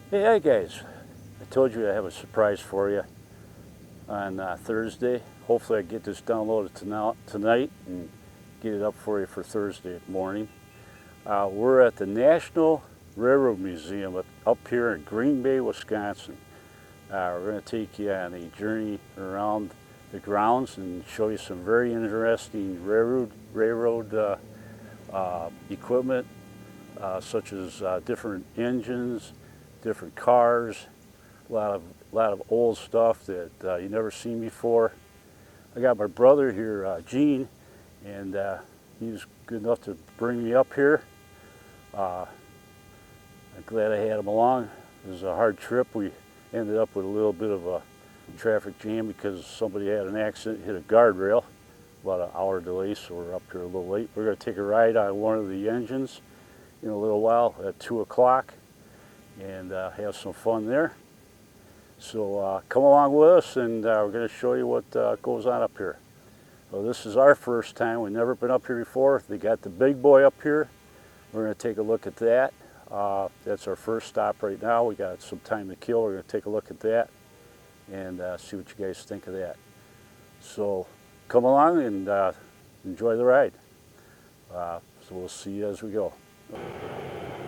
Hey guys, I told you I have a surprise for you on Thursday. Hopefully I get this downloaded tonight and get it up for you for Thursday morning. We're at the National Railroad Museum up here in Greenbay, Wisconsin. We're going to take you on a journey around the grounds and show you some very interesting railroad equipment, such as different engines, different cars, a lot of old stuff that you never seen before. I got my brother here, Gene, and he was good enough to bring me up here. I'm glad I had him along. It was a hard trip. We ended up with a little bit of a traffic jam because somebody had an accident, hit a guardrail, about an hour delay, so we're up here a little late. We're going to take a ride on one of the engines in a little while at 2 o'clock and have some fun there. So come along with us, and we're going to show you what goes on up here. So this is our first time. We've never been up here before. They got the Bigboy up here. We're going to take a look at that. That's our first stop right now. We got some time to kill. We're going to take a look at that and see what you guys think of that. So come along and enjoy the ride. So we'll see you as we go.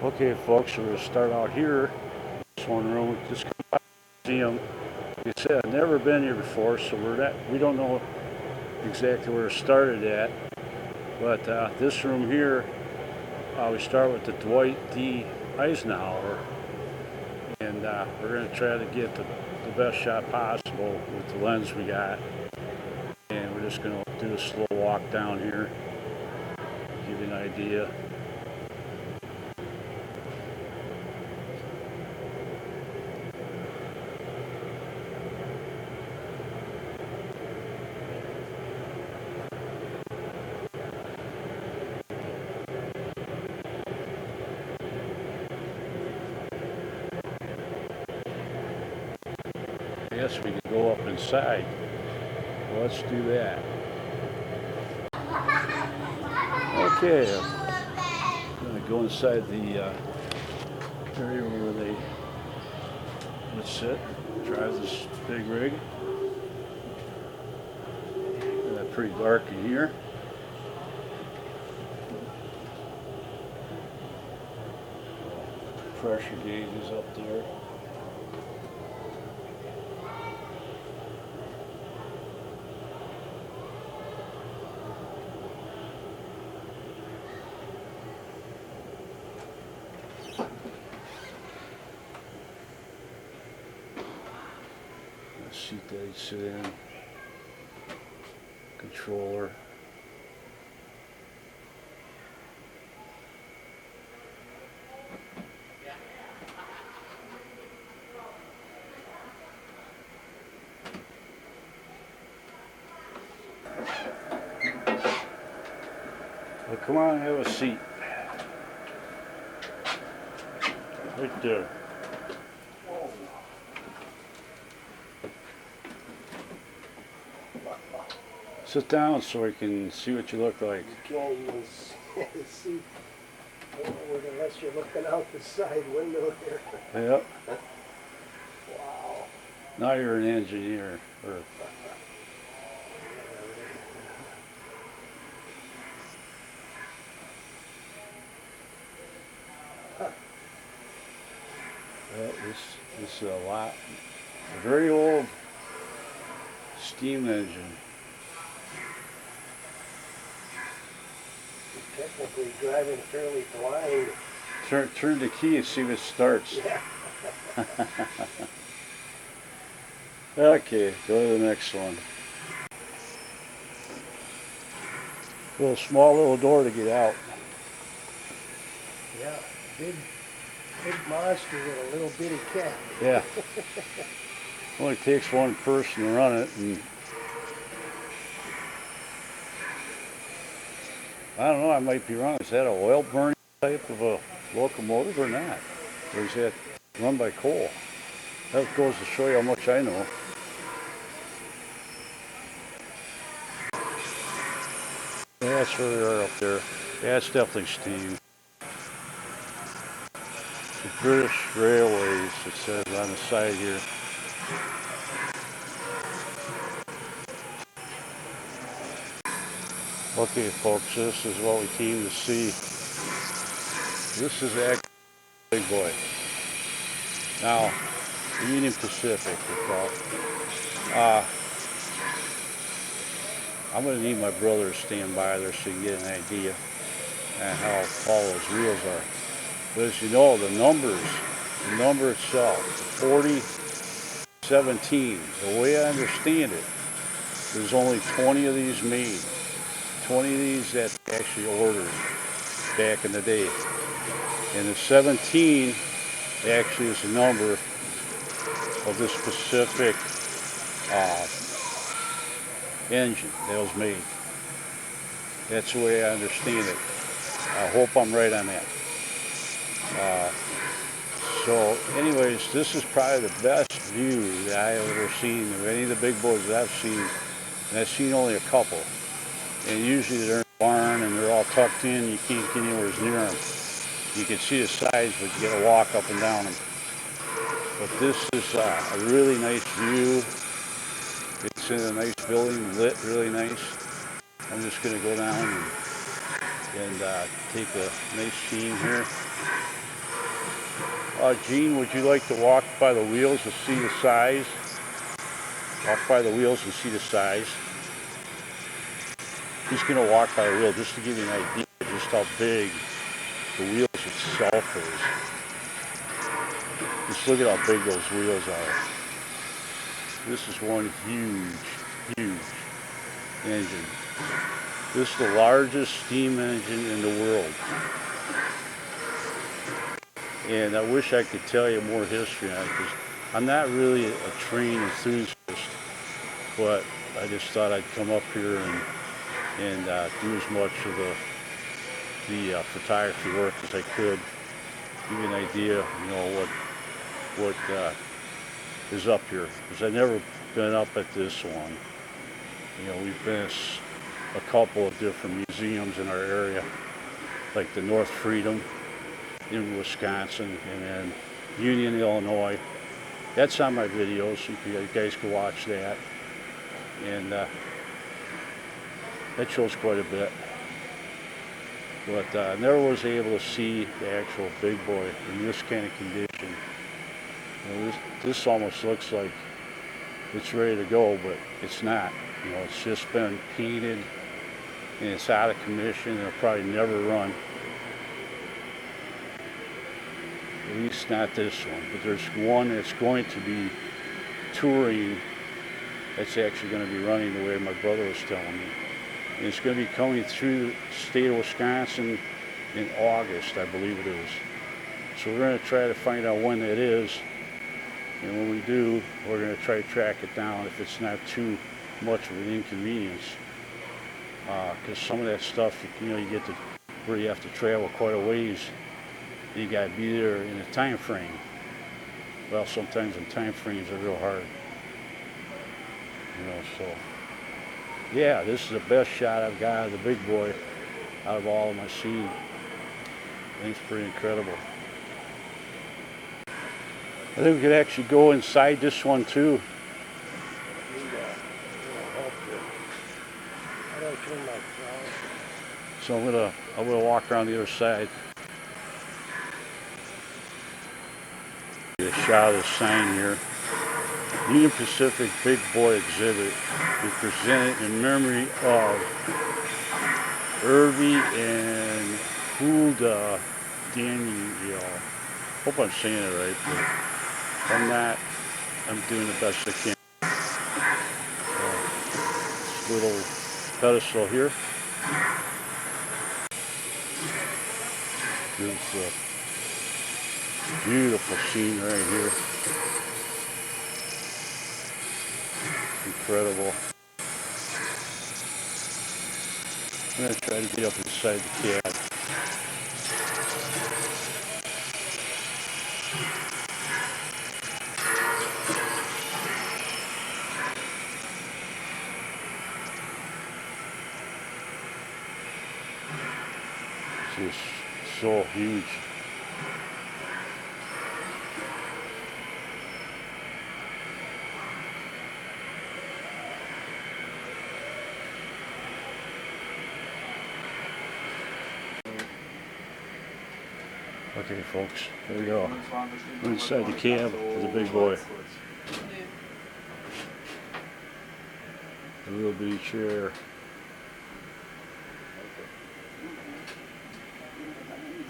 Okay, folks, so we're going to start out here. This one room, just come by the museum. Like I said, I've never been here before, so we don't know exactly where it started at. But this room here, we start with the Dwight D. Eisenhower, and we're going to try to get the best shot possible with the lens we got. And we're just going to do a slow walk down here, give you an idea. I guess we could go up inside. Well, let's do that. Okay, I'm going to go inside the area where they would sit, drive this big rig. Pretty dark in here. Pressure gauge is up there. The seat that he sit in. Controller. Well, come on, have a seat. Right there. Sit down so we can see what you look like. You can't even see forward unless you're looking out the side window there. Yep. Wow. Now you're an engineer. Well, this is a very old steam engine. Technically driving fairly blind. Turn the key and see if it starts. Yeah. Okay, go to the next one. Small little door to get out. Yeah, big monster with a little bitty cat. Yeah. Only takes one person to run it, and I don't know, I might be wrong. Is that an oil burning type of a locomotive or not? Or is that run by coal? That goes to show you how much I know. Yeah, that's where they are up there. Yeah, it's definitely steam. British Railways, it says on the side here. Okay, folks, this is what we came to see. This is actually Bigboy. Now, Union Pacific, we call it. I'm going to need my brother to stand by there so you can get an idea on how tall those wheels are. But as you know, the number itself, 4017, the way I understand it, there's only 20 of these made. 20 of these that actually ordered back in the day. And the 17 actually is the number of this specific engine that was made. That's the way I understand it. I hope I'm right on that. So anyways, this is probably the best view that I've ever seen of any of the big boys that I've seen. And I've seen only a couple. And usually they're in the barn and they're all tucked in. You can't get anywhere near them. You can see the sides, but you gotta walk up and down them. But this is a really nice view. It's in a nice building, lit really nice. I'm just gonna go down and take a nice scene here. Gene, would you like to walk by the wheels to see the size? Walk by the wheels and see the size. He's going to walk by the wheel just to give you an idea of just how big the wheels itself is. Just look at how big those wheels are. This is one huge, huge engine. This is the largest steam engine in the world. And I wish I could tell you more history on it because I'm not really a train enthusiast, but I just thought I'd come up here and do as much of the photography work as I could. Give you an idea, you know, what is up here. Because I've never been up at this one. You know, we've been at a couple of different museums in our area, like the North Freedom in Wisconsin, and then Union, Illinois. That's on my videos, so you guys can watch that. And that shows quite a bit. But I never was able to see the actual Bigboy in this kind of condition. You know, this almost looks like it's ready to go, but it's not. You know, it's just been painted and it's out of commission and it'll probably never run. At least not this one, but there's one that's going to be touring that's actually going to be running the way my brother was telling me. And it's going to be coming through the state of Wisconsin in August, I believe it is. So we're going to try to find out when that is, and when we do, we're going to try to track it down if it's not too much of an inconvenience. Because some of that stuff, you know, you get to where you have to travel quite a ways. You got to be there in a time frame. Well, sometimes the time frames are real hard. You know, so yeah, this is the best shot I've got of the Bigboy out of all of my scenes. I think it's pretty incredible. I think we could actually go inside this one too. So I'm gonna walk around the other side. A shot of the sign here. Union Pacific Bigboy exhibit is presented in memory of Irvy and Hulda Daniel. Hope I'm saying it right, but if I'm not, I'm doing the best I can. This little pedestal here. There's a beautiful scene right here. Incredible. I'm going to try to get up inside the cab. It's just so huge. Okay, folks, there we go. We're inside the cab of the big boy. A real bitty chair.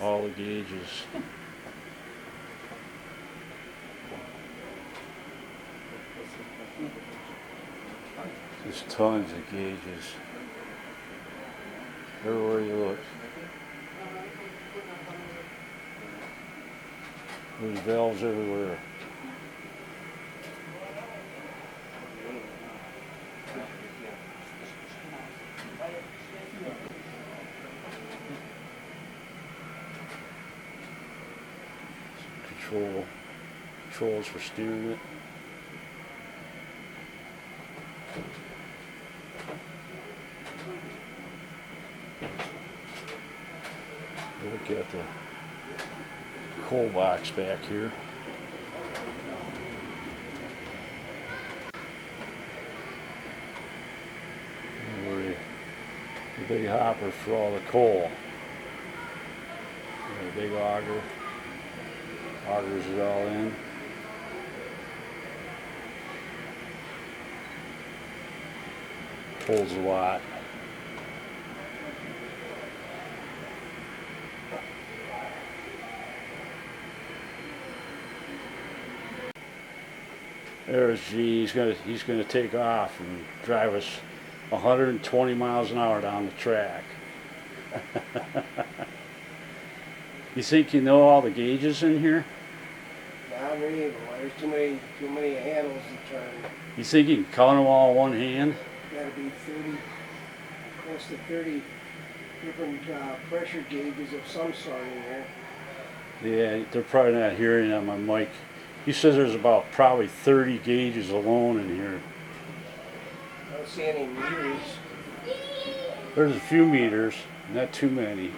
All the gauges. There's tons of gauges. Everywhere you look. There's valves everywhere. Controls for steering it. Look at the coal box back here. And the big hopper for all the coal. And a big auger. Augers it all in. Holds a lot. There's G. He's gonna take off and drive us 120 miles an hour down the track. You think you know all the gauges in here? Not really, but there's too many handles to turn. You think you can count them all in one hand? Gotta be 30, close to 30 different pressure gauges of some sort in there. Yeah, they're probably not hearing on my mic. He says there's about probably 30 gauges alone in here. I don't see any meters. There's a few meters, not too many.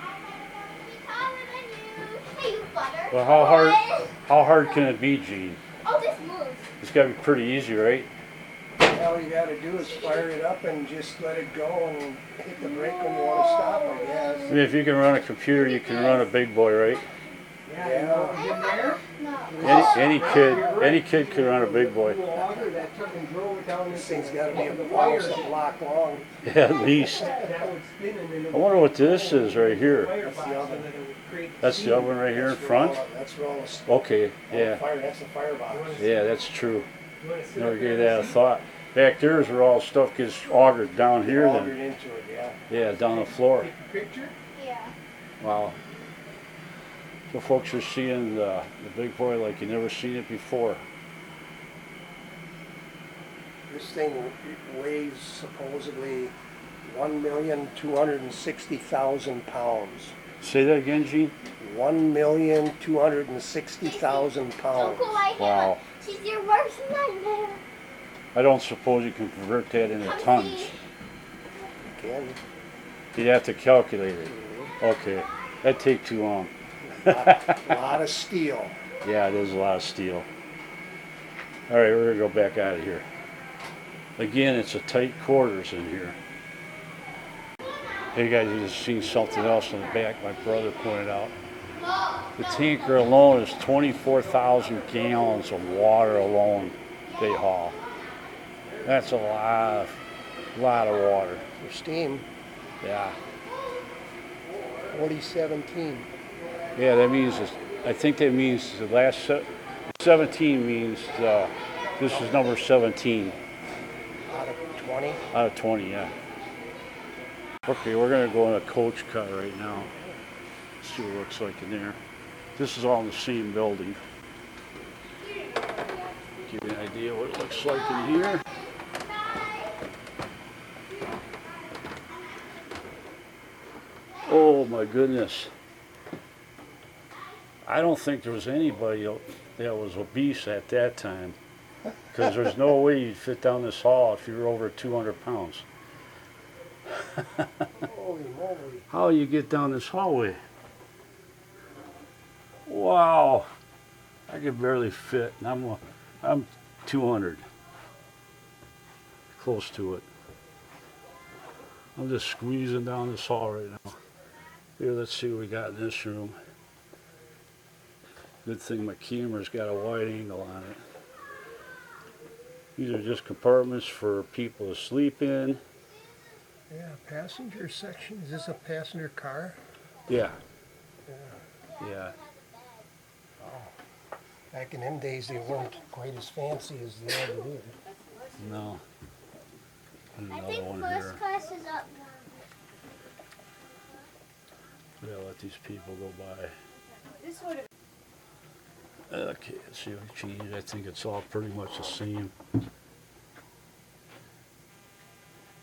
Well, how hard can it be, Gene? Oh, this moves. It's got to be pretty easy, right? All you gotta do is fire it up and just let it go and hit the brake when you want to stop, I guess. I mean, if you can run a computer, you can run a big boy, right? Yeah. No. Any kid can run a big boy. This thing's gotta be almost a block long. Yeah, at least. I wonder what this is right here. That's the oven. That's the oven right here in front? That's where all the Okay, yeah. that's the firebox. Yeah, that's true. Never gave that a thought. Back there is where all stuff gets augered down here Augered then. into it, yeah. Yeah, down the floor. Yeah. Wow. So folks are seeing the big boy like you never seen it before. This thing weighs supposedly 1,260,000 pounds. Say that again, Gene? 1,260,000 Don't pounds. go like Wow. him. She's your worst nightmare. I don't suppose you can convert that into Come tons. see. Again, You'd have to calculate it. Okay, that'd take too long. a lot of steel. Yeah, it is a lot of steel. All right, we're gonna go back out of here. Again, it's a tight quarters in here. Hey guys, you just seen something else in the back my brother pointed out. The tanker alone is 24,000 gallons of water alone they haul. That's a lot of water. For steam, Yeah. 4017. Yeah, that means, I think that means the last 17 means this is number 17 Out of 20. out of 20, yeah. Okay, we're gonna go in a coach car right now. See what it looks like in there. This is all in the same building. Give you an idea what it looks like in here. Oh my goodness. I don't think there was anybody that was obese at that time. Because there's no way you'd fit down this hall if you were over 200 pounds. Holy moly. How you get down this hallway? Wow. I could barely fit. And I'm 200. Close to it. I'm just squeezing down this hall right now. Here, let's see what we got in this room. Good thing my camera's got a wide angle on it. These are just compartments for people to sleep in. Yeah, passenger section. Is this a passenger car? Yeah, Yeah. yeah. Back in them days, they weren't quite as fancy as they are today. No. And I another think one first here. class is up now. Yeah, let these people go by. This would have. Okay, let's see what changed. I think it's all pretty much the same.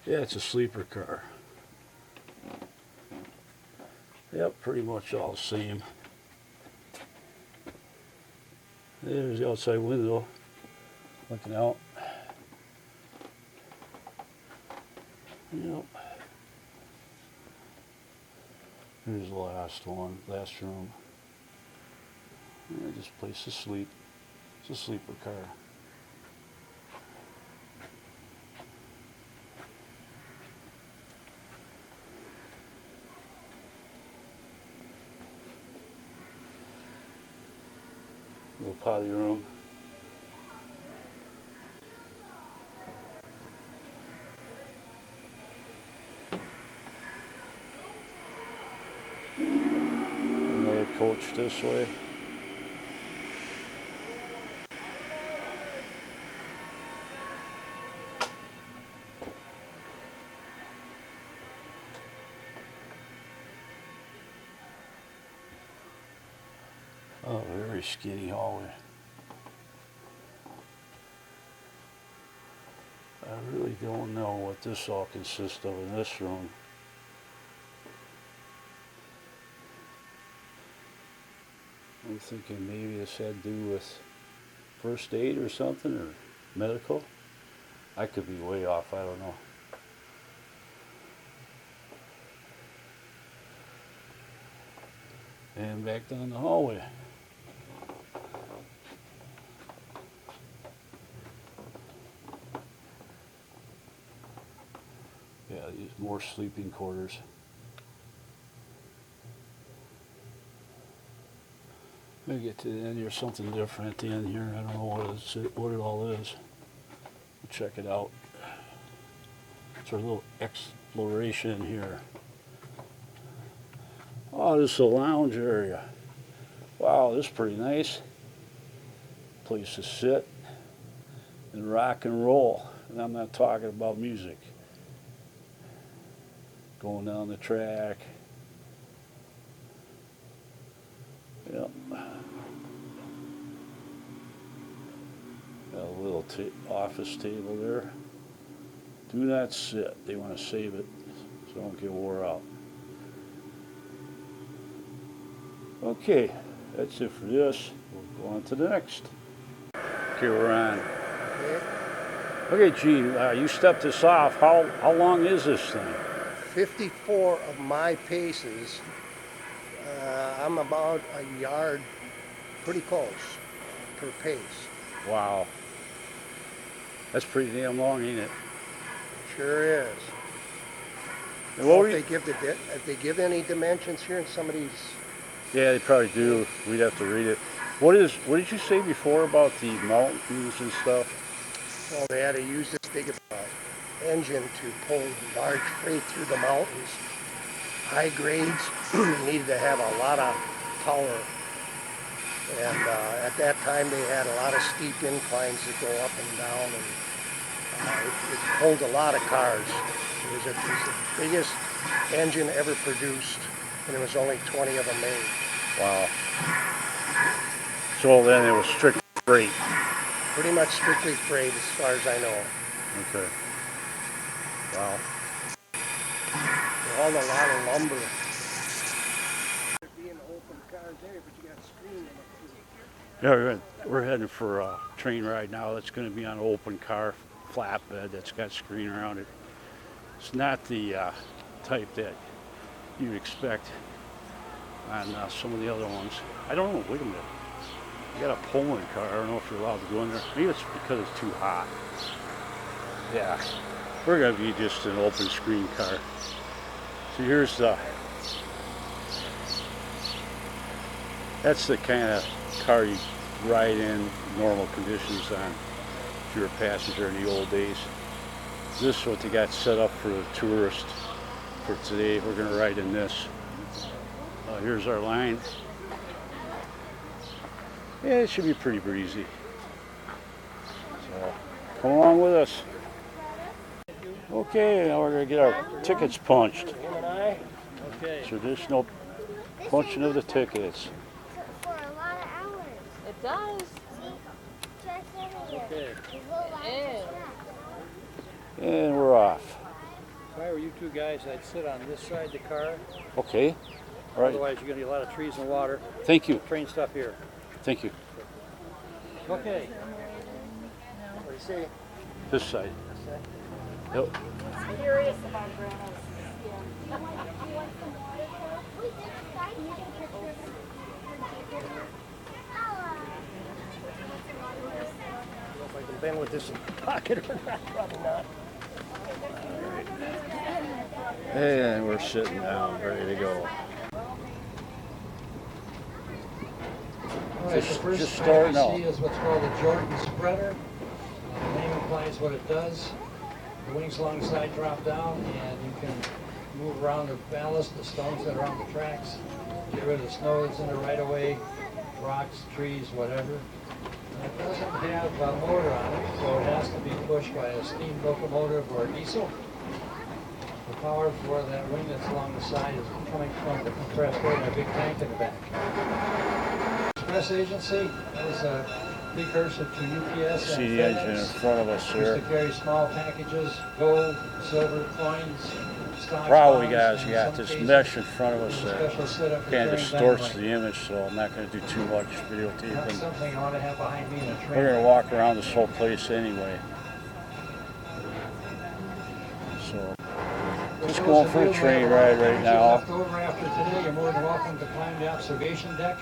Yeah, it's a sleeper car. Yep, pretty much all the same. There's the outside window, looking out. Yep. Here's the last one, last room. Yeah, just place to sleep. It's a sleeper car. Little potty room. Another coach this way. Oh, very skinny hallway. I really don't know what this all consists of in this room. I'm thinking maybe this had to do with first aid or something, or medical. I could be way off, I don't know. And back down the hallway. Yeah, these more sleeping quarters. Maybe get to the end here, something different at the end here. I don't know what it all is. We'll check it out. It's our little exploration here. Oh, this is a lounge area. Wow, this is pretty nice. Place to sit and rock and roll. And I'm not talking about music. Going down the track. Yep. Got a little office table there. Do not sit. They want to save it so don't get wore out. Okay, that's it for this. We'll go on to the next. Okay, we're on. Okay, Gene, you stepped this off. How long is this thing? 54 of my paces. I'm about a yard, pretty close, per pace. Wow. That's pretty damn long, ain't it? Sure is. And what were If you- they give any dimensions here in somebody's, Yeah, they probably do. We'd have to read it. What did you say before about the mountains and stuff? well, they had to use this big engine to pull large freight through the mountains. High grades, they needed to have a lot of power. And at that time, they had a lot of steep inclines that go up and down, and it pulled a lot of cars. It was the biggest engine ever produced, and there was only 20 of them made. Wow. So then it was strict freight. Pretty much strictly freight, as far as I know. Okay. Wow. They hauled a lot of lumber. Being open cars there, but you got screen in it too. Yeah, we're heading for a train ride now. That's going to be on an open car flatbed that's got screen around it. It's not the type that you'd expect on some of the other ones. I don't know. Wait a minute. You got a Poland car. I don't know if you're allowed to go in there. Maybe it's because it's too hot. Yeah. We're going to be just an open screen car. So that's the kind of car you ride in normal conditions on if you're a passenger in the old days. This is what they got set up for the tourist for today. We're going to ride in this. Here's our line. Yeah, it should be pretty breezy. So come along with us. Okay, now we're going to get our tickets punched. Okay. Traditional punching of the tickets. For a lot of hours. It does. See? Just over Okay. here. There's little lines of stuff. And we're off. If I were you two guys, I'd sit on this side of the car. Okay. All right. Otherwise, you're going to get a lot of trees and water. Thank you. Train stuff here. Thank you. Okay. What do you say? This side. Yep. Curious about Grandma's skin. Do you want some water? Wait, this side? Can you get a picture of her? I don't know if I can bend with this in the pocket or not. Probably not. And we're sitting down, ready to go. All right, Just- the first just track starting you out. see is what's called a Jordan spreader. The name implies what it does. The wings along the side drop down, and you can move around the ballast, the stones that are on the tracks, get rid of the snow that's in the right of way, rocks, trees, whatever. And it doesn't have a motor on it, so it has to be pushed by a steam locomotive or diesel. The power for that wing that's along the side is coming from the compressed air in a big tank in the back. Express agency, that was a precursor to UPS See and the engine in FedEx. front of us Used to here. carry small packages, gold, silver coins, stocks, Probably bonds, guys, and we in got some this cases, mesh in front of us there's a that special setup for kind of carrying distorts dynamite. the image, so I'm not going to do too much Not videotaping. something I want to have behind me in a train. We're going to walk around this whole place anyway. So, just going for a train ride right now. Left over after today, you're more than welcome to climb the observation deck.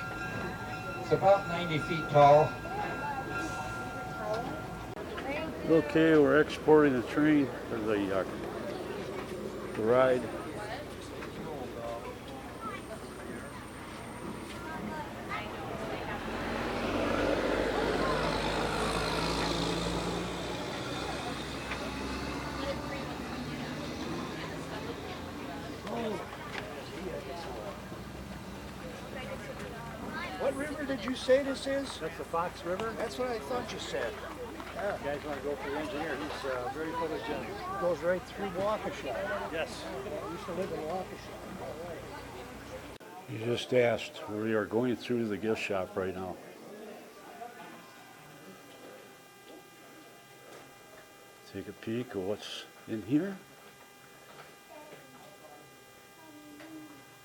It's about 90 feet tall. Okay, we're exporting the train, or the ride. What river did you say this is? That's the Fox River. That's what I thought you said. Yeah. You guys want to go for the engineer? He's very photogenic. Goes right through Waukesha. Yes. I used to live in Waukesha. You just asked. We are going through the gift shop right now. Take a peek of what's in here.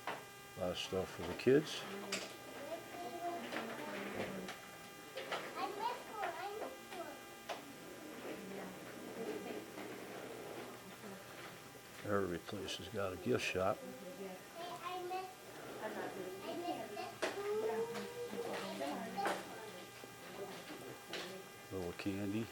A lot of stuff for the kids. Every place has got a gift shop. Little candy.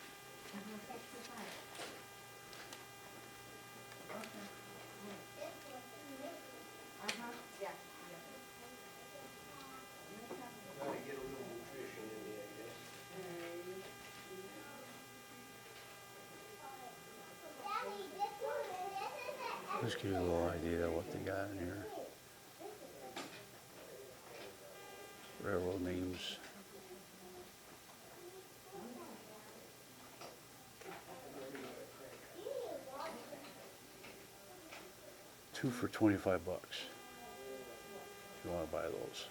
Just give you a little idea of what they got in here. Railroad names. Two for 25 bucks. If you want to buy those.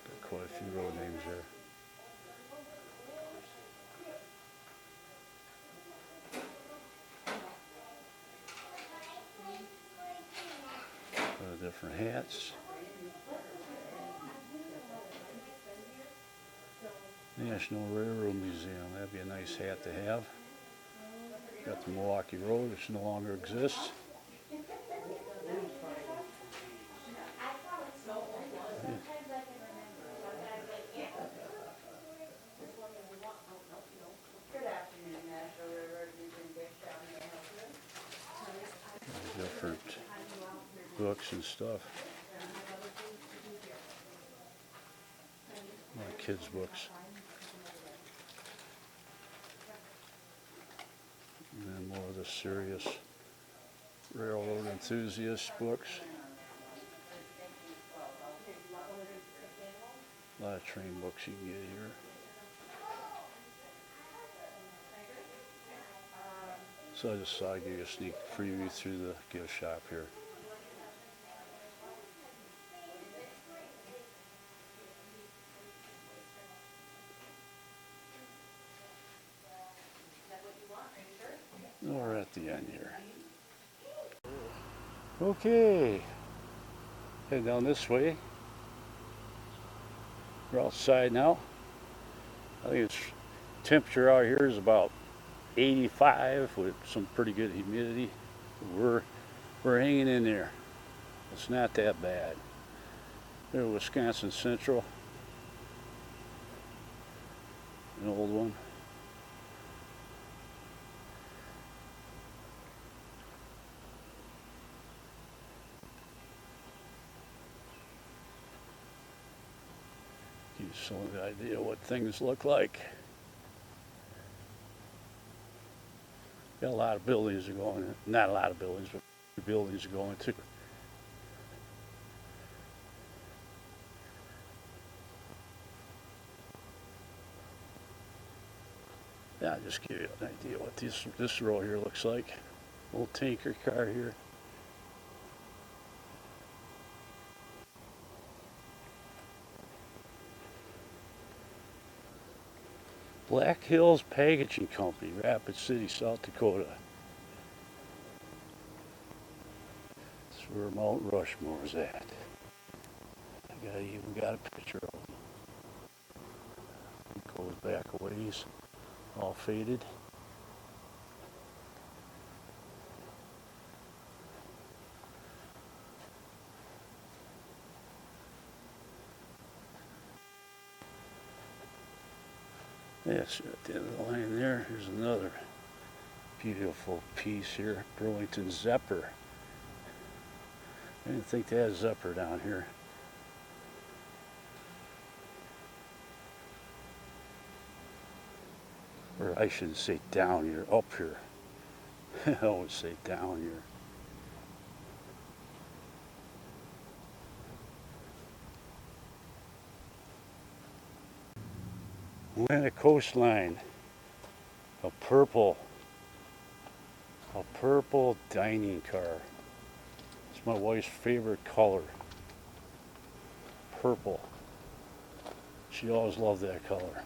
Got quite a few road names there. Different hats. National Railroad Museum, that'd be a nice hat to have. Got the Milwaukee Road, which no longer exists. Different books and stuff. My kids' books. And then more of the serious railroad enthusiast books. A lot of train books you can get here. So I just thought I'd give you a sneak preview through the gift shop here. We're at the end here. Okay, head down this way. We're outside now. I think it's temperature out here is about 85 with some pretty good humidity. We're hanging in there. It's not that bad. There's Wisconsin Central, an old one. Gives you some idea what things look like. Got a lot of buildings are going, not a lot of buildings, but buildings are going too. Yeah, I'll just give you an idea what this row here looks like. Little tanker car here. Black Hills Packaging Company, Rapid City, South Dakota. That's where Mount Rushmore's at. I even got a picture of him. It goes back a ways, all faded. Yes, at the end of the line there, here's another beautiful piece here, Burlington Zephyr. I didn't think they had Zephyr down here. Or I shouldn't say down here, up here. I would say down here. Atlantic Coastline, a purple dining car. It's my wife's favorite color, purple. She always loved that color.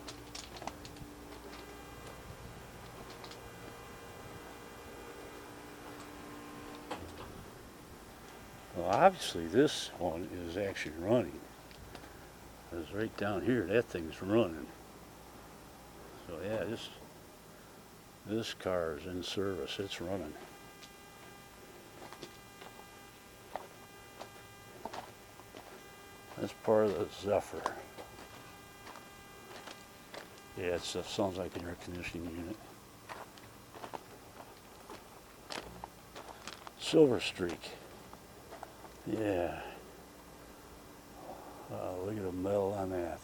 Well, obviously this one is actually running. Because right down here, that thing's running. So yeah, this car is in service. It's running. That's part of the Zephyr. Yeah, it sounds like an air conditioning unit. Silver Streak. Yeah. Look at the metal on that.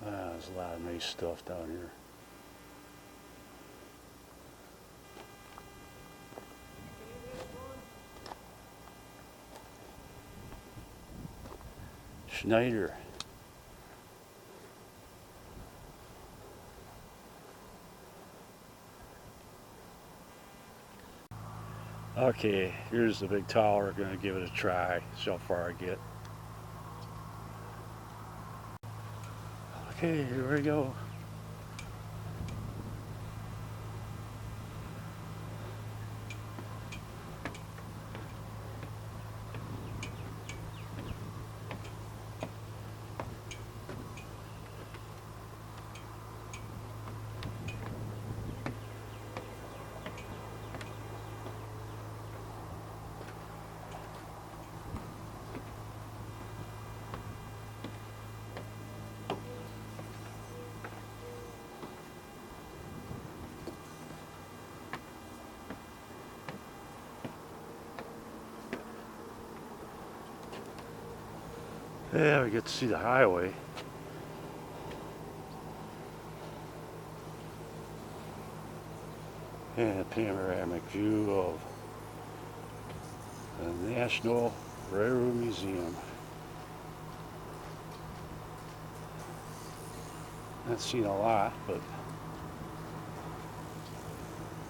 There's a lot of nice stuff down here. Schneider. Okay, here's the big tower. Gonna give it a try. See how far I get. Okay, here we go. Yeah, we get to see the highway. And a panoramic view of the National Railroad Museum. Not seen a lot, but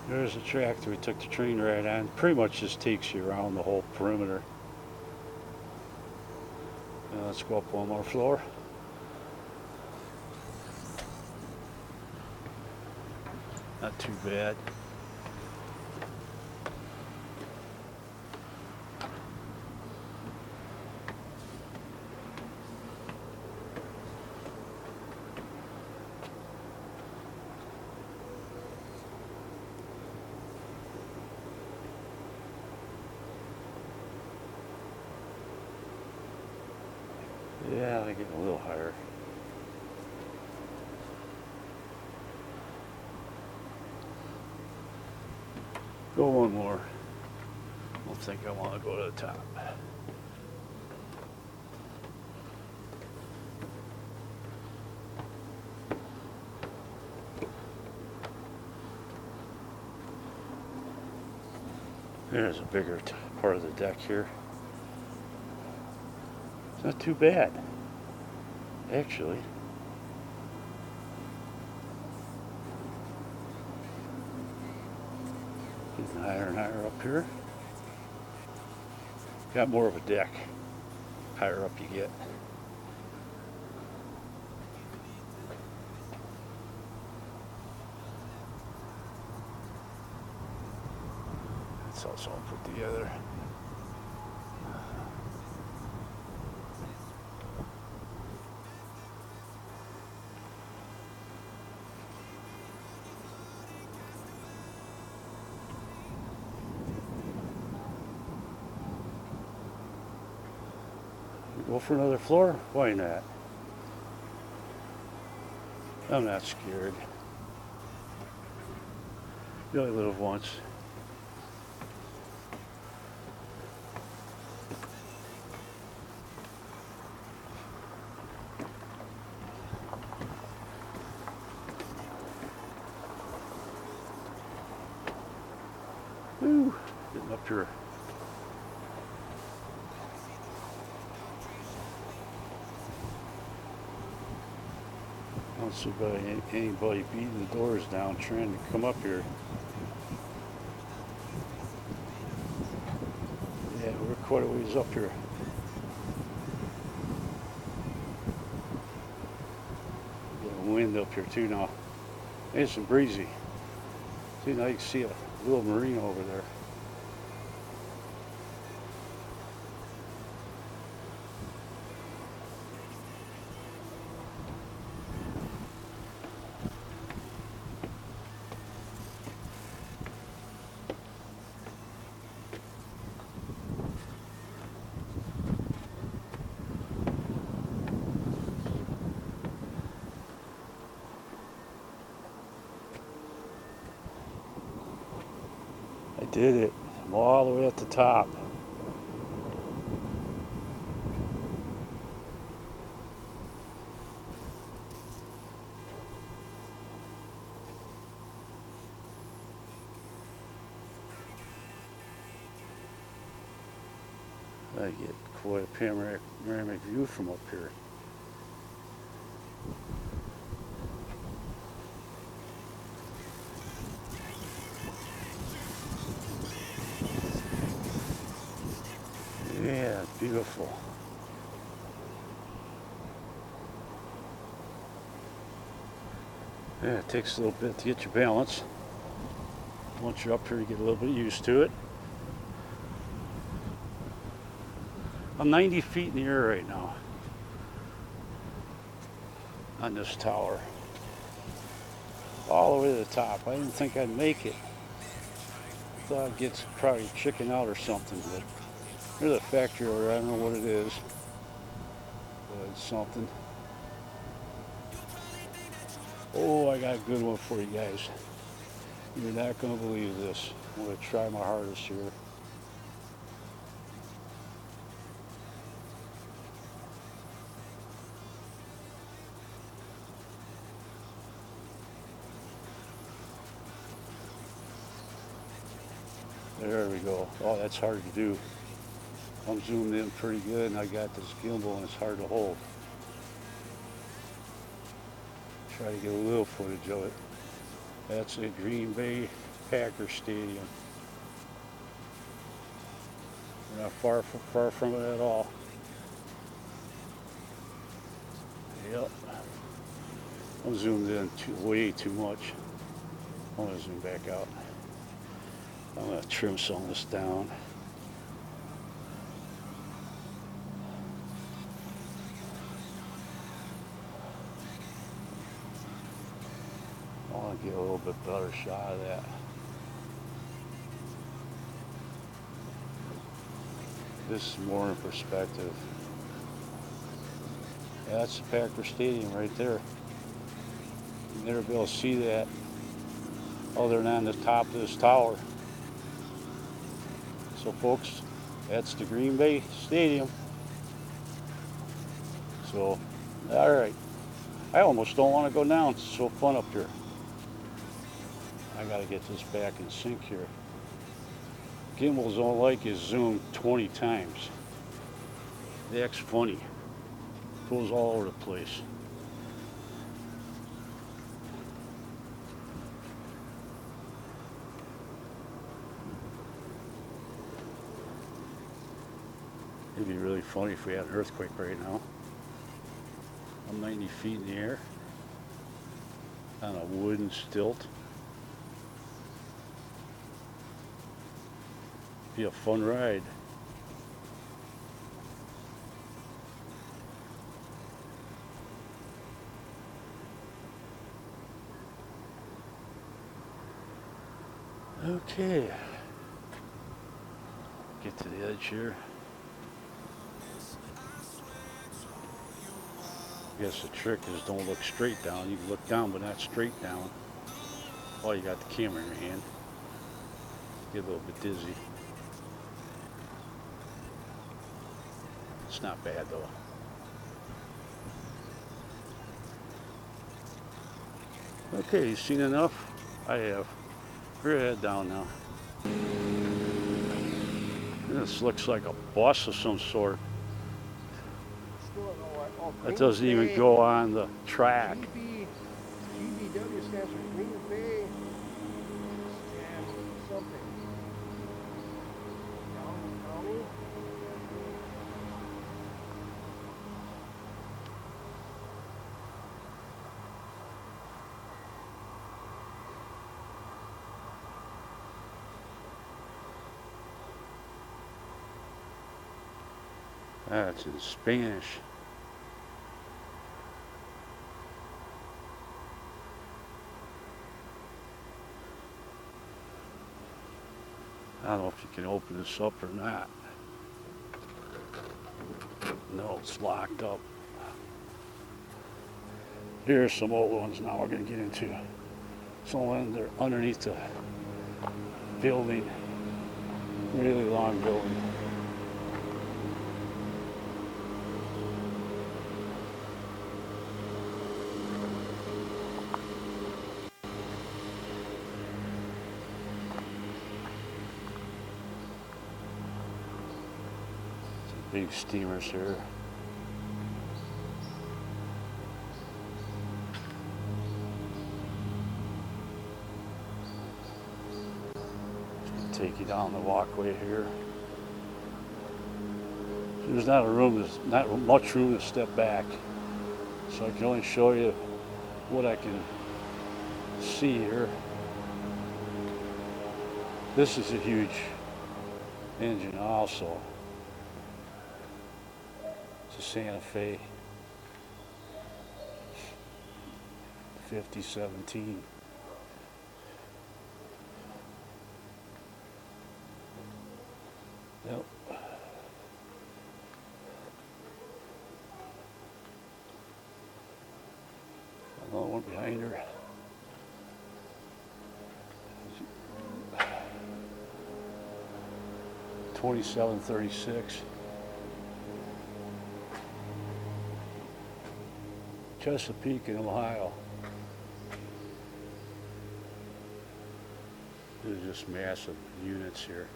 there's a track that we took the train ride on. Pretty much just takes you around the whole perimeter. Now let's go up one more floor. Not too bad. Yeah, I get a little higher. Go one more. I don't think I want to go to the top. There's a bigger part of the deck here. It's not too bad, actually. Getting higher and higher up here. Got more of a deck, higher up you get. It's also all put together. Go for another floor? Why not? I'm not scared. You only live once. Woo! Getting up here. I don't see anybody beating the doors down trying to come up here. Yeah, we're quite a ways up here. Got a wind up here too now. It's breezy. See, now you can see a little marina over there. I did it. I'm all the way at the top. I get quite a panoramic view from up here. Yeah, beautiful. Yeah, it takes a little bit to get your balance. Once you're up here, you get a little bit used to it. I'm 90 feet in the air right now on this tower. All the way to the top. I didn't think I'd make it. Thought I'd get probably chicken out or something, but there's a factory over there. I don't know what it is, but it's something. Oh, I got a good one for you guys. You're not going to believe this. I'm going to try my hardest here. There we go. Oh, that's hard to do. I'm zoomed in pretty good and I got this gimbal and it's hard to hold. Try to get a little footage of it. That's at Greenbay Packer Stadium. We're not far from it at all. Yep. I'm zoomed in way too much. I'm gonna zoom back out. I'm gonna trim some of this down. I want to get a little bit better shot of that. This is more in perspective. Yeah, that's the Packer Stadium right there. You'll never be able to see that other than on the top of this tower. So folks, that's the Green Bay Stadium. So, all right. I almost don't want to go down. It's so fun up here. I got to get this back in sync here. Gimbals don't like is zoomed 20 times. That's funny. Goes all over the place. It'd be really funny if we had an earthquake right now. I'm 90 feet in the air on a wooden stilt. Be a fun ride. Okay. Get to the edge here. I guess the trick is don't look straight down. You can look down, but not straight down. Oh, you got the camera in your hand. Get a little bit dizzy. It's not bad though. Okay, you seen enough? I have. Put your head down now. This looks like a bus of some sort. That doesn't even go on the track. GBW stands for Green Bay and something. County? That's in Spanish. I don't know if you can open this up or not. No, it's locked up. Here's some old ones now we're going to get into. Some they're underneath the building. Really long building. Big steamers here. Take you down the walkway here. There's not much room to step back, so I can only show you what I can see here. This is a huge engine also. It's a Santa Fe 5017. Yep. Another one behind her. $27.36. Chesapeake in Ohio. This is just massive units here.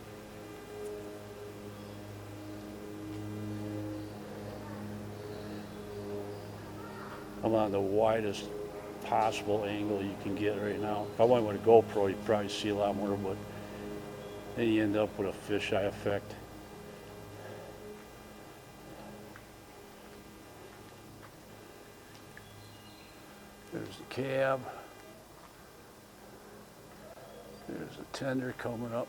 I'm on the widest possible angle you can get right now. If I went with a GoPro, you'd probably see a lot more, but then you end up with a fisheye effect. There's the cab. There's the tender coming up.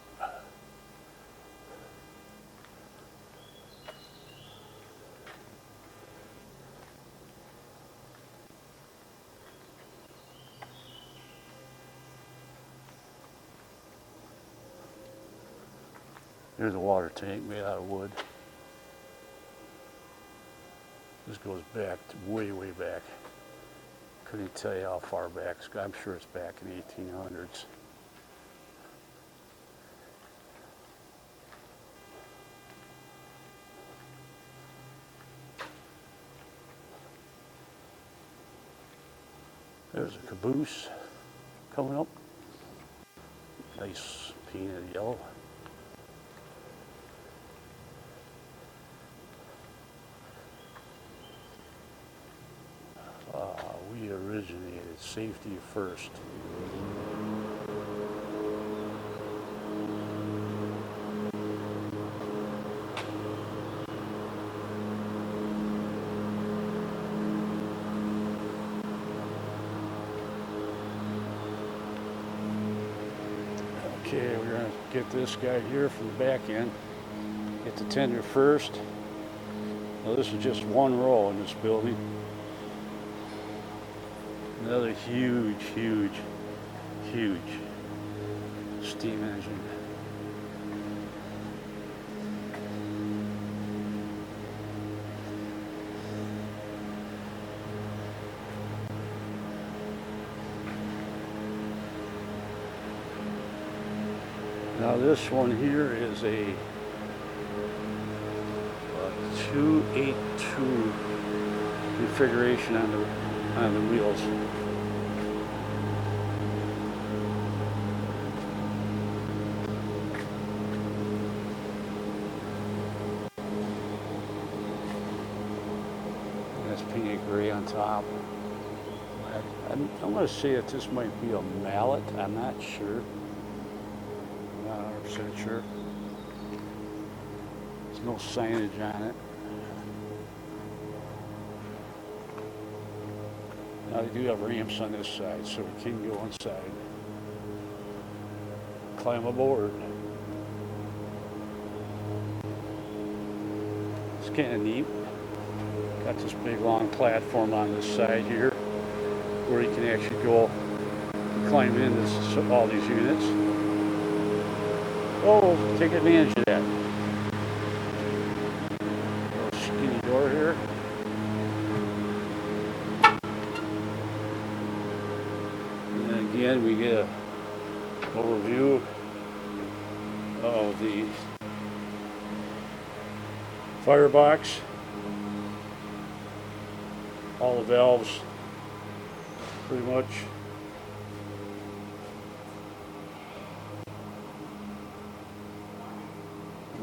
There's a water tank made out of wood. This goes back to way, way back. Couldn't tell you how far back. I'm sure it's back in the 1800s. There's a caboose coming up. Nice painted yellow. We originated safety first. Okay, we're going to get this guy here from the back end. Get the tender first. Now this is just one row in this building. Another huge, huge, huge steam engine. Now this one here is a 282 configuration on the wheels. That's painted gray on top. I'm going to say that this might be a mallet. I'm not sure. Not 100% sure. There's no signage on it. Now they do have ramps on this side, so we can go inside. Climb aboard. It's kind of neat. Got this big long platform on this side here where you can actually go and climb into all these units. Oh, take advantage of that. Little skinny door here. And then again, we get an overview of the firebox. All the valves, pretty much.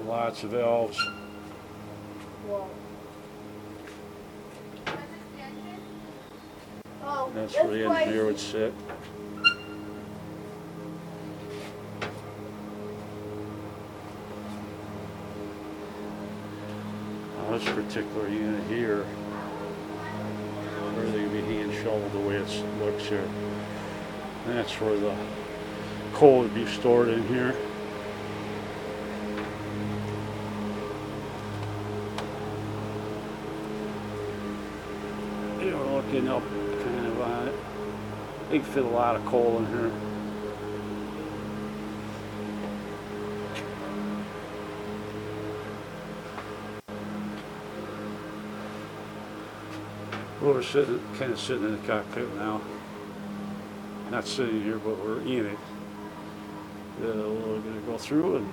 Lots of valves. Whoa. Oh, That's where the engineer would sit. Now this particular unit here, everything will be hand shoveled the way it looks here. And that's where the coal would be stored in here. You're looking up kind of on it. They can fit a lot of coal in here. Well, we're kind of sitting in the cockpit now. Not sitting here, but we're in it. We're going to go through and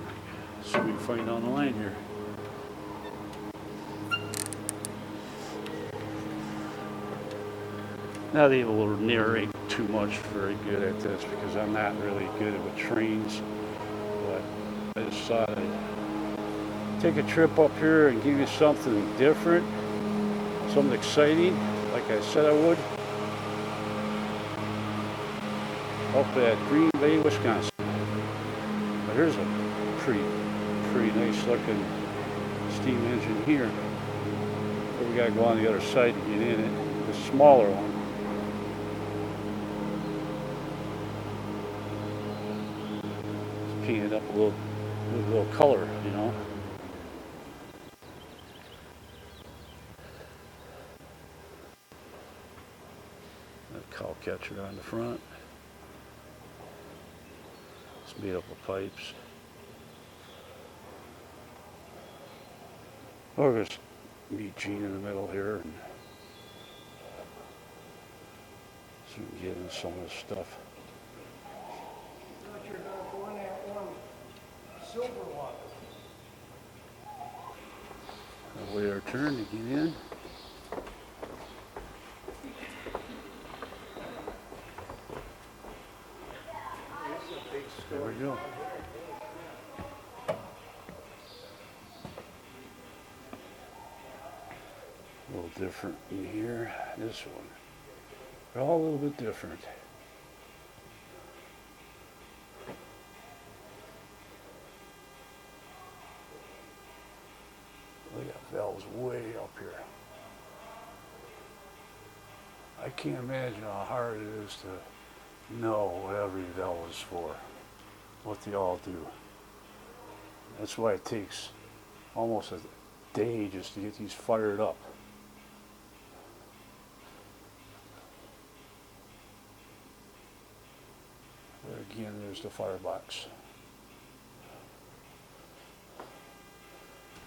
see what we can find on the line here. Not able to narrate too much very good at this because I'm not really good with trains. decide. Take a trip up here and give you something different, something exciting, like I said I would. Up at Greenbay, Wisconsin. But here's a pretty nice looking steam engine here. But we gotta go on the other side to get in it. The smaller one. It's painted up with a little color, you know. That cow catcher on the front. It's made up of pipes. We're just meet Gene in the middle here and so we can get into some of this stuff. Thought you were gonna go in that one silver water. I'll wait our turn to get in. There we go. A little different in here. This one. They're all a little bit different. Look at valves way up here. I can't imagine how hard it is to know what every valve is for, what they all do. That's why it takes almost a day just to get these fired up. There again, there's the firebox.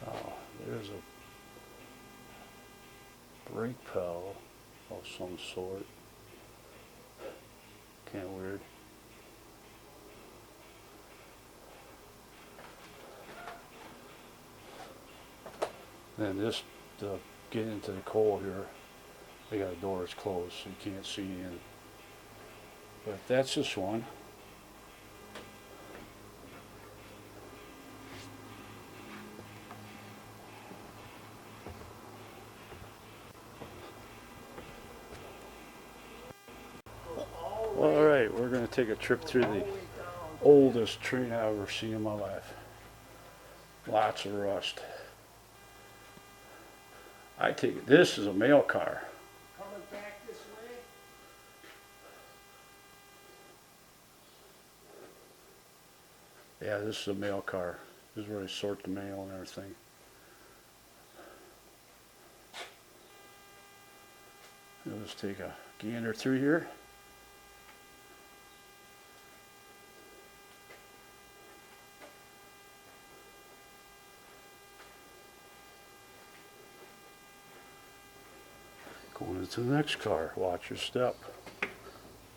Oh, there's a brake pedal of some sort. Kind of weird. Then this, to get into the coal here, they got the doors closed so you can't see in. But that's this one. All right, we're going to take a trip through the oldest train I've ever seen in my life. Lots of rust. I take it, this is a mail car. Coming back this way? Yeah, this is a mail car. This is where they sort the mail and everything. Let's take a gander through here. Going into the next car. Watch your step.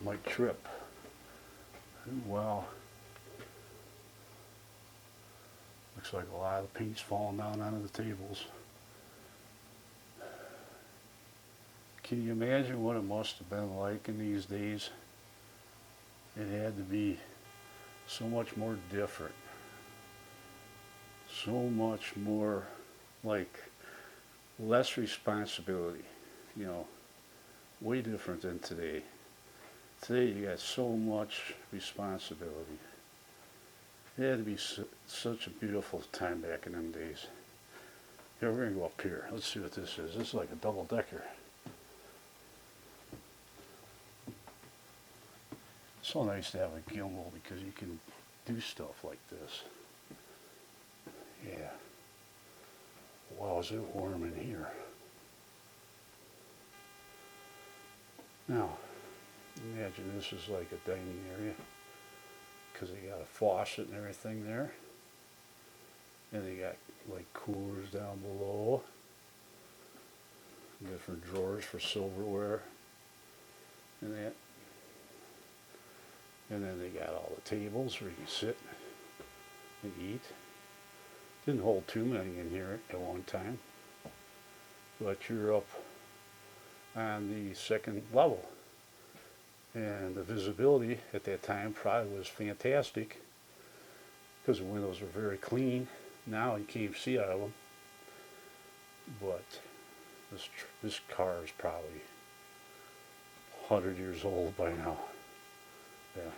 Might trip. Well, looks like a lot of the paint's falling down onto the tables. Can you imagine what it must have been like in these days? It had to be so much more different. So much more like less responsibility. You know, way different than today. Today you got so much responsibility. It had to be such a beautiful time back in them days. Here, we're gonna go up here. Let's see what this is. This is like a double decker. It's so nice to have a gimbal because you can do stuff like this. Yeah. Wow, is it warm in here? Now, imagine this is like a dining area because they got a faucet and everything there. And they got like coolers down below. Different drawers for silverware and that. And then they got all the tables where you can sit and eat. Didn't hold too many in here at one time. But you're up on the second level. And the visibility at that time probably was fantastic. because the windows are very clean. Now you can't even see out of them. But this car is probably 100 years old by now. Yeah.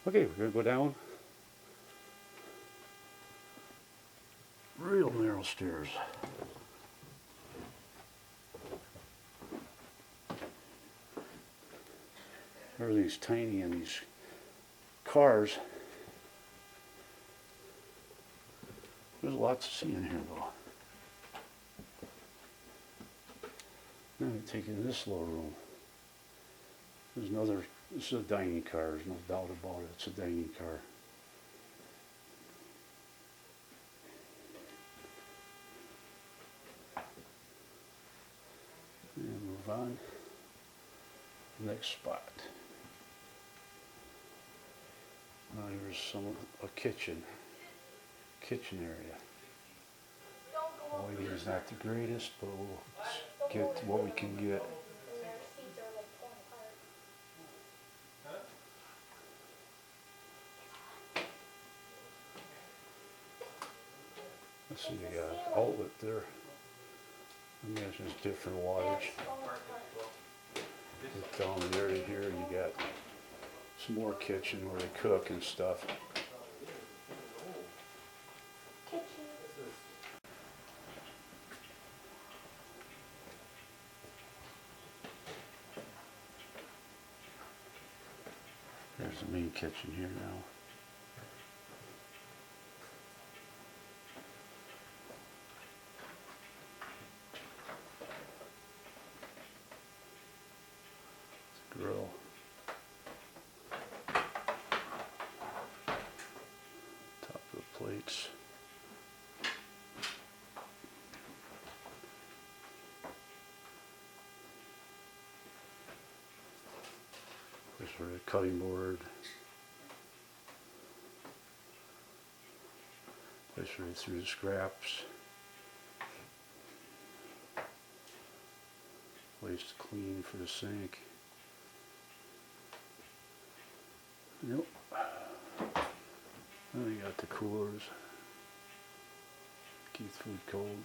Okay, we're gonna go down. Real narrow stairs. Everything's tiny in these cars. There's a lot to see in here though. Now we take in this little room. There's another, this is a dining car, there's no doubt about it, it's a dining car. And move on. Next spot. Now here's a kitchen area. Lighting is not the greatest, but we'll get what we can get. Let's see, you got an outlet there. I imagine it's different wattage. Get down there to here, and you got some more kitchen where they cook and stuff. There's the main kitchen here now. Grill. Top of the plates. Place for the cutting board. Place right through the scraps. Place to clean for the sink. Yep. Then you got the coolers. Keep food cold.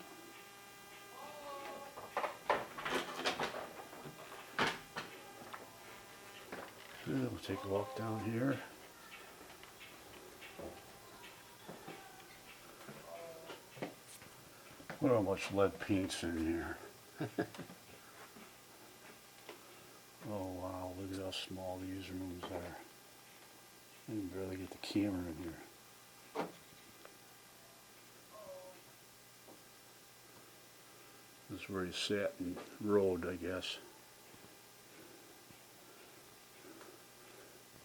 Then we'll take a walk down here. Look how much lead paint's in here. Oh wow, look at how small these rooms are. I can barely get the camera in here. This is where he sat and rode, I guess.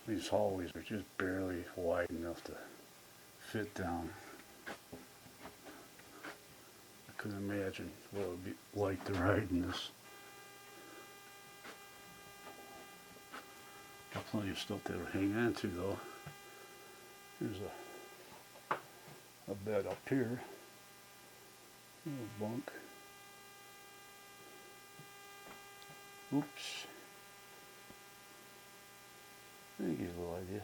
These hallways are just barely wide enough to fit down. I couldn't imagine what it would be like to ride in this. Got plenty of stuff to hang on to though. Here's a bed up here. A little bunk. Oops. Let me get a little idea.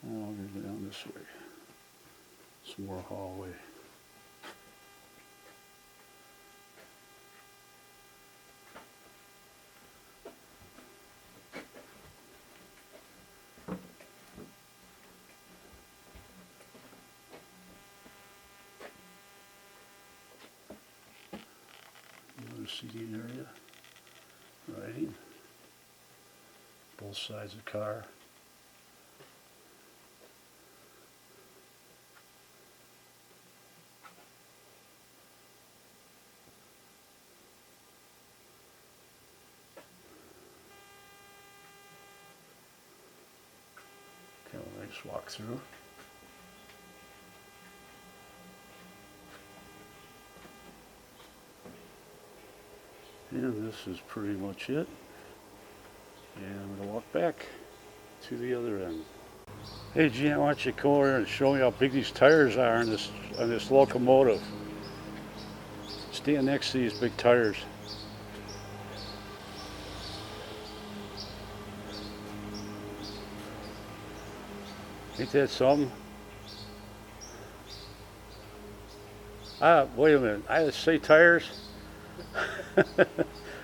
Now we're going to go down this way. Some more hallway. Another seating area. Riding. Both sides of the car. Kind of a nice walk through. And this is pretty much it. And I'm going to walk back to the other end. Hey Gene, I want you to come over here and show me how big these tires are on this locomotive. Stand next to these big tires. Ain't that something? Wait a minute. I say tires?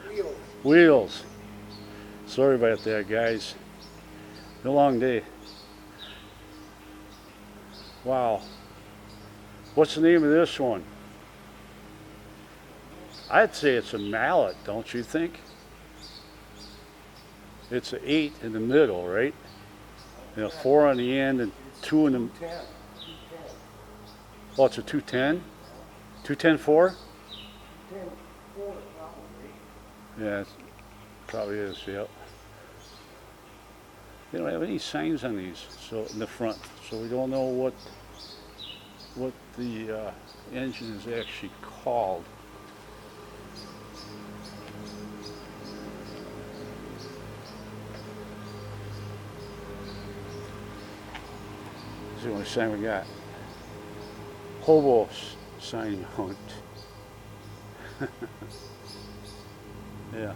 Wheels. Wheels. Sorry about that, guys. Been a long day. Wow. What's the name of this one? I'd say it's a mallet, don't you think? It's an 8 in the middle, right? And a 4 on the end and 2 in the... 10. Oh, it's a 210? 210 4? 10, 4 probably. Yeah, it probably is, yep. They don't have any signs on these, so in the front, so we don't know what the engine is actually called. This is the only sign we got. Hobo sign hunt. Yeah.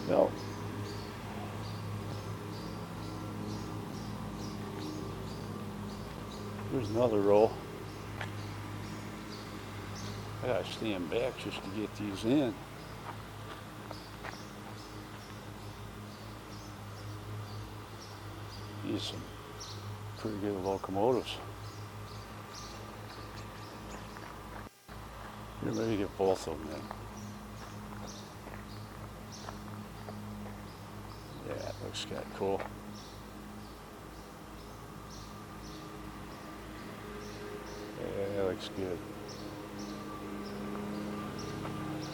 Well. There's another row. I gotta stand back just to get these in. These some pretty good locomotives. Here, maybe get both of them in. Yeah, it looks kind of cool. Yeah, that looks good.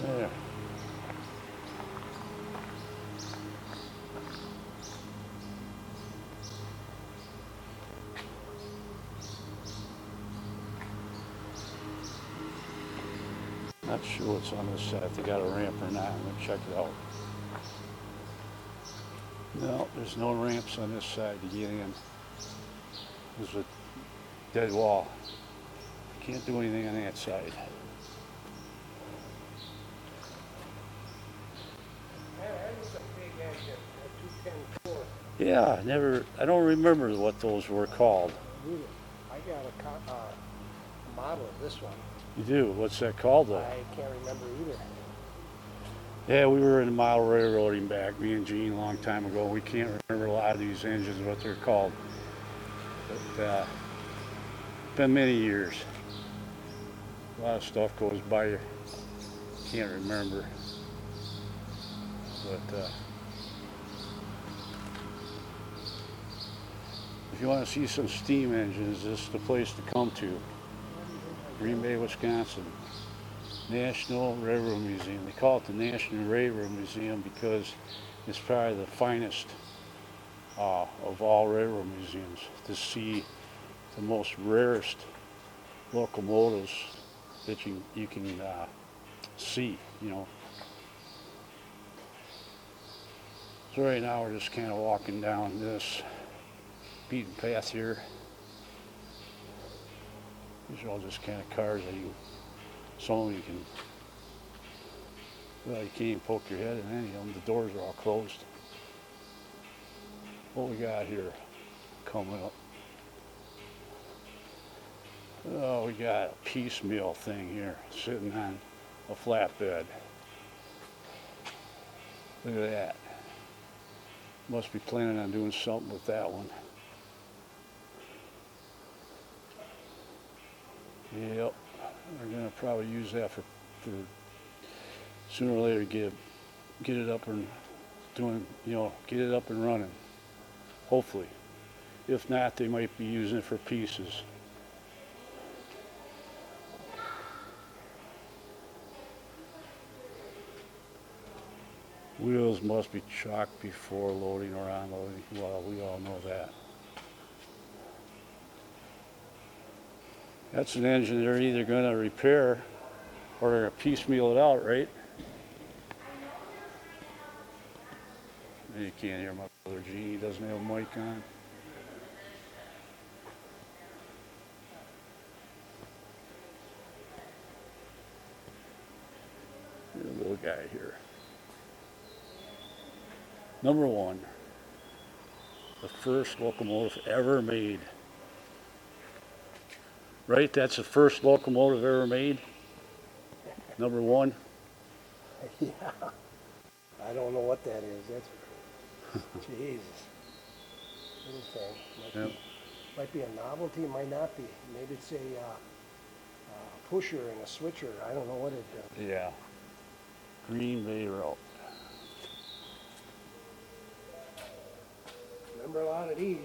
There. Not sure what's on this side, if they got a ramp or not. I'm gonna check it out. No, there's no ramps on this side to get in. There's a dead wall. Can't do anything on that side. That was a big engine, a 210 Yeah, I don't remember what those were called. I got a model of this one. You do? What's that called though? I can't remember either. Yeah, we were in model railroading back, me and Gene, a long time ago. We can't remember a lot of these engines, what they're called. But been many years. A lot of stuff goes by you. Can't remember. But if you want to see some steam engines, this is the place to come to. Greenbay, Wisconsin. National Railroad Museum. They call it the National Railroad Museum because it's probably the finest of all railroad museums to see the most rarest locomotives that you can see, you know. So right now we're just kind of walking down this beaten path here. These are all just kind of cars that some of them you can, well, you can't even poke your head in any of them. The doors are all closed. What we got here coming up? Oh, we got a piecemeal thing here sitting on a flatbed. Look at that. Must be planning on doing something with that one. Yep. We're gonna probably use that for sooner or later get it up and get it up and running. Hopefully. If not, they might be using it for pieces. Wheels must be chocked before loading or unloading. Well, we all know that. That's an engine they're either going to repair or they're going to piecemeal it out, right? You can't hear my brother Gene. He doesn't have a mic on. There's a little guy here. Number one, the first locomotive ever made. Right? That's the first locomotive ever made? Number one? Yeah. I don't know what that is. That's Jesus. Little thing. Yep. Might be a novelty, might not be. Maybe it's a pusher and a switcher. I don't know what it does. Yeah. Greenbay route. Remember a lot of these.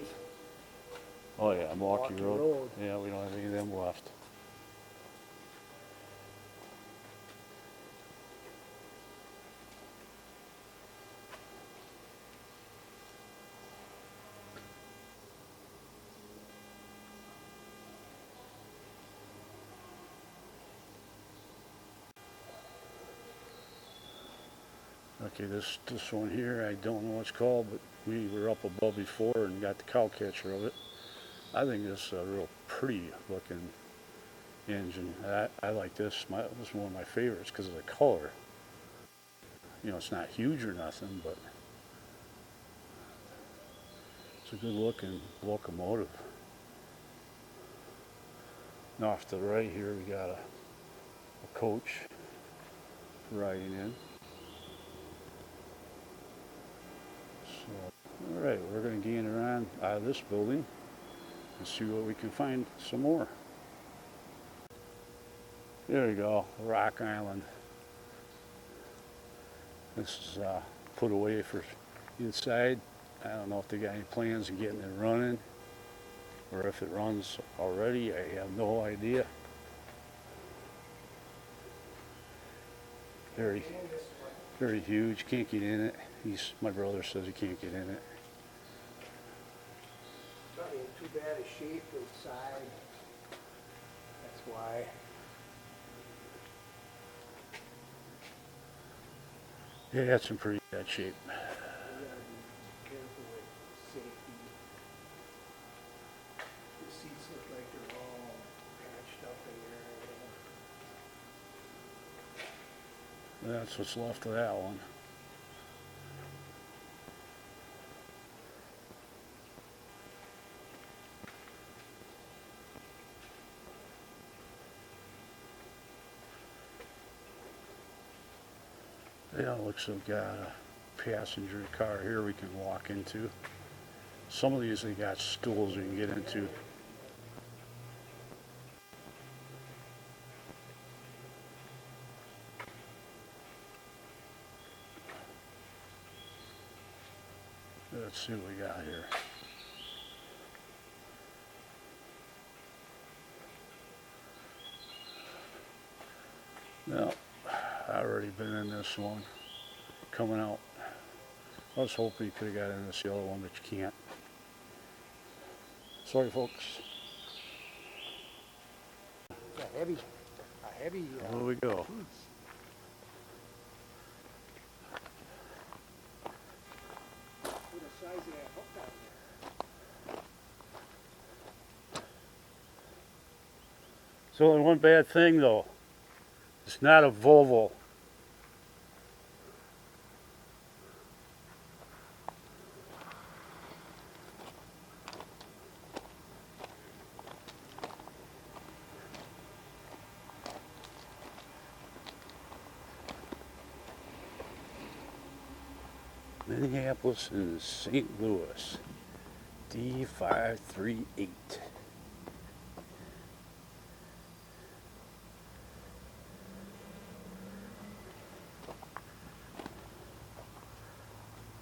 Oh yeah, Milwaukee Milwaukee Road. Road. Yeah, we don't have any of them left. Okay, this one here, I don't know what it's called, but we were up above before and got the cow catcher of it. I think this is a real pretty looking engine. I like this. This is one of my favorites because of the color. You know, it's not huge or nothing, but it's a good looking locomotive. And off to the right here, we got a coach riding in. So, all right, we're going to gain around out of this building and see what we can find some more. There we go, Rock Island. This is put away for inside. I don't know if they got any plans of getting it running or if it runs already. I have no idea. Very, very huge. Can't get in it. My brother says he can't get in it. It's not in too bad a shape inside. That's why. Yeah, it's in pretty bad shape. We gotta be careful with safety. The seats look like they're all patched up in there. That's what's left of that one. Yeah, looks like we got a passenger car here we can walk into. Some of these they got stools you can get into. Let's see what we got here. Well, I've already been in this one. Coming out. I was hoping you could have got in this yellow one, but you can't. Sorry, folks. It's a heavy, Here we go. piece. Look at the size of that hook down there. It's only one bad thing though. It's not a Volvo. Minneapolis and St. Louis. D538.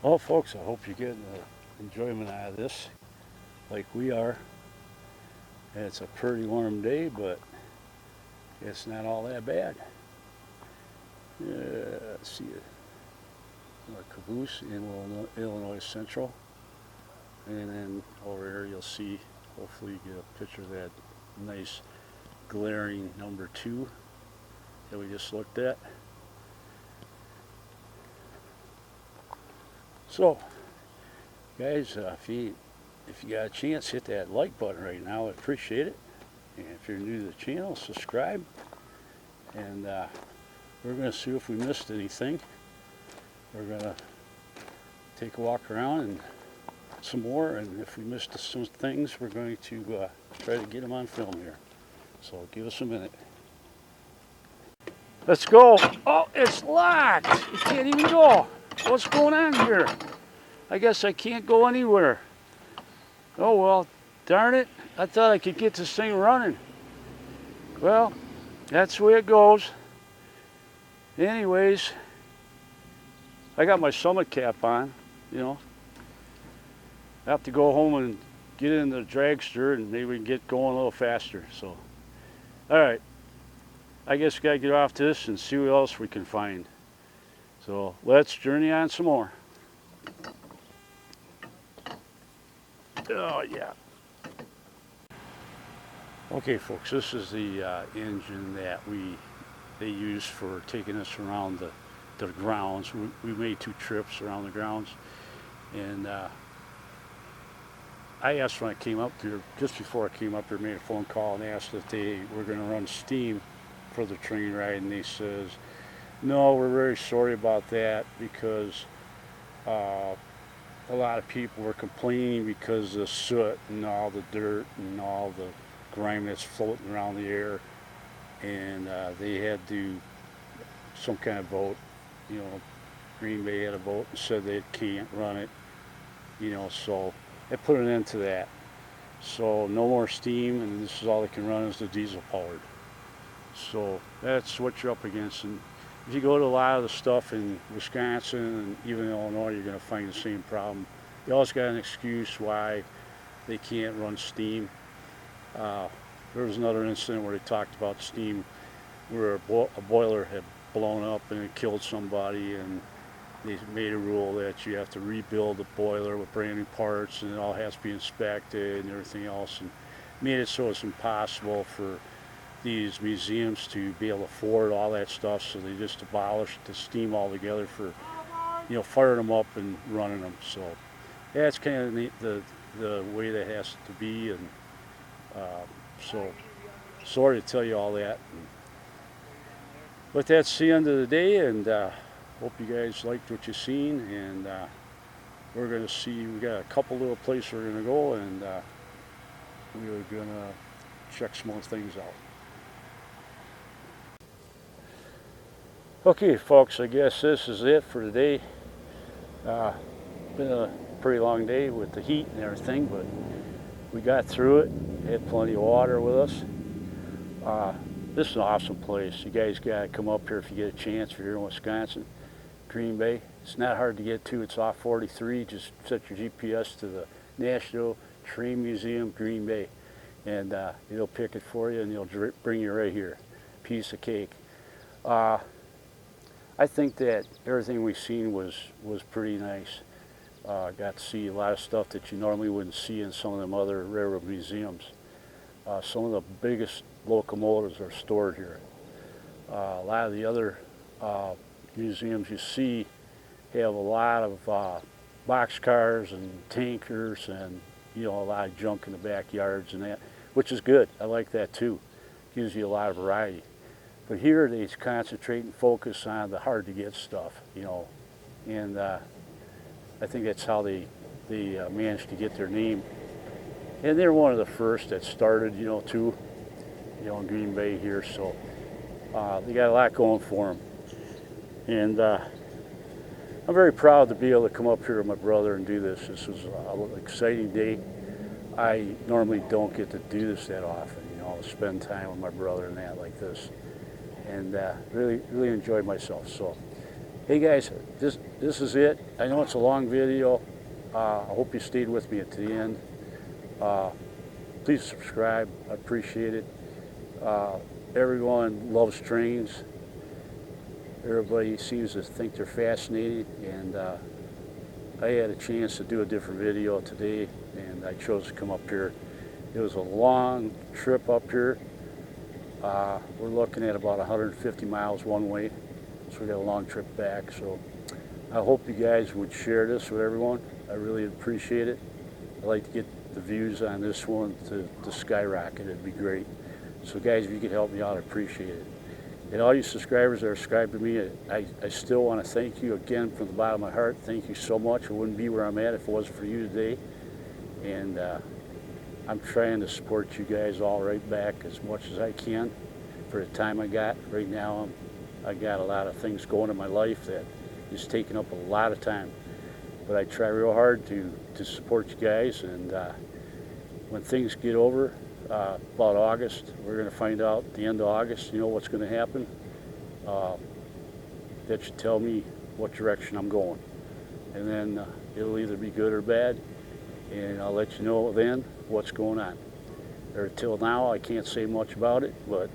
Well, folks, I hope you're getting the enjoyment out of this like we are. And it's a pretty warm day, but it's not all that bad. Yeah, let's see it. Our caboose in Illinois Central. And then over here you'll see, hopefully you get a picture of that nice glaring number 2 that we just looked at. So, guys, if you got a chance, hit that like button right now. I appreciate it. And if you're new to the channel, subscribe. And we're going to see if we missed anything. We're going to take a walk around and some more, and if we missed some things, we're going to try to get them on film here. So give us a minute. Let's go. Oh, it's locked. You can't even go. What's going on here? I guess I can't go anywhere. Oh well, darn it. I thought I could get this thing running. Well, that's the way it goes. Anyways, I got my summit cap on, you know. I have to go home and get in the dragster and maybe we can get going a little faster. So, all right. I guess we gotta get off this and see what else we can find. So let's journey on some more. Oh yeah. Okay, folks, this is the engine that they use for taking us around the grounds. We made 2 trips around the grounds, and I asked when I came up here, just before I came up here, made a phone call and asked if they were going to run steam for the train ride, and they says, no, we're very sorry about that because a lot of people were complaining because of the soot and all the dirt and all the grime that's floating around the air, and they had some kind of vote, you know, Greenbay had a vote and said they can't run it, you know, so they put an end to that. So no more steam, and this is all they can run is the diesel powered. So that's what you're up against. And if you go to a lot of the stuff in Wisconsin and even Illinois, you're going to find the same problem. You always got an excuse why they can't run steam. There was another incident where they talked about steam where a boiler had blown up and it killed somebody, and they made a rule that you have to rebuild the boiler with brand new parts, and it all has to be inspected and everything else, and made it so it's impossible for these museums to be able to afford all that stuff, so they just abolished the steam altogether for, you know, firing them up and running them. So yeah, it's kind of the way that has to be, and so sorry to tell you all that. But that's the end of the day, and hope you guys liked what you've seen, and we're going to see, we got a couple little places we're going to go, and we're going to check some more things out. Okay, folks, I guess this is it for today. Been a pretty long day with the heat and everything, but we got through it. Had plenty of water with us. This is an awesome place. You guys got to come up here if you get a chance. If you're here in Wisconsin, Greenbay. It's not hard to get to. It's off 43. Just set your GPS to the National Train Museum, Greenbay, and it'll pick it for you, and it'll bring you right here. Piece of cake. I think that everything we've seen was pretty nice. Got to see a lot of stuff that you normally wouldn't see in some of them other railroad museums. Some of the biggest locomotives are stored here. A lot of the other museums you see have a lot of boxcars and tankers and, you know, a lot of junk in the backyards and that, which is good. I like that too. Gives you a lot of variety. But here they concentrate and focus on the hard to get stuff, you know, and I think that's how they managed to get their name. And they're one of the first that started, you know, too, you know, in Greenbay here. So they got a lot going for them. And I'm very proud to be able to come up here with my brother and do this. This was an exciting day. I normally don't get to do this that often, you know, spend time with my brother and that like this. And really enjoyed myself. So, hey guys, this is it. I know it's a long video. I hope you stayed with me at the end. Please subscribe. I appreciate it. Everyone loves trains. Everybody seems to think they're fascinating, and I had a chance to do a different video today, and I chose to come up here. It was a long trip up here. We're looking at about 150 miles one way, so we got a long trip back. So I hope you guys would share this with everyone. I really appreciate it. I'd like to get the views on this one to skyrocket. It'd be great. So guys, if you could help me out, I'd appreciate it. And all you subscribers that are subscribed to me, I still want to thank you again from the bottom of my heart. Thank you so much. I wouldn't be where I'm at if it wasn't for you today. and I'm trying to support you guys all right back as much as I can for the time I got. Right now, I got a lot of things going in my life that is taking up a lot of time, but I try real hard to support you guys, and when things get over, about August, we're going to find out at the end of August, what's going to happen. That should tell me what direction I'm going, and then it'll either be good or bad, and I'll let you know then what's going on. Or till now, I can't say much about it, but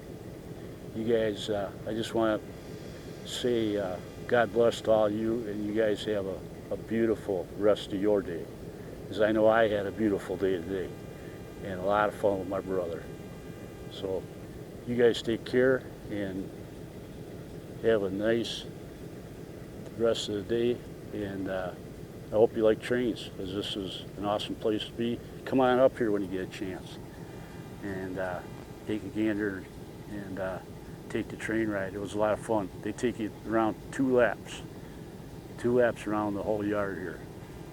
you guys, I just want to say God bless to all you, and you guys have a beautiful rest of your day, because I know I had a beautiful day today and a lot of fun with my brother. So you guys take care and have a nice rest of the day, and I hope you like trains, because this is an awesome place to be. Come on up here when you get a chance, and take a gander and take the train ride. It was a lot of fun. They take you around 2 laps around the whole yard here.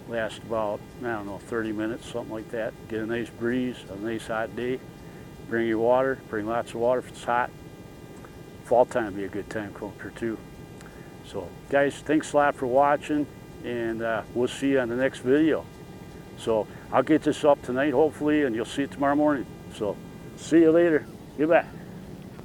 Last about, 30 minutes, something like that. Get a nice breeze, a nice hot day. Bring your water, bring lots of water if it's hot. Fall time would be a good time to come up here too. So guys, thanks a lot for watching, and we'll see you on the next video. So I'll get this up tonight hopefully, and you'll see it tomorrow morning. So see you later. Goodbye.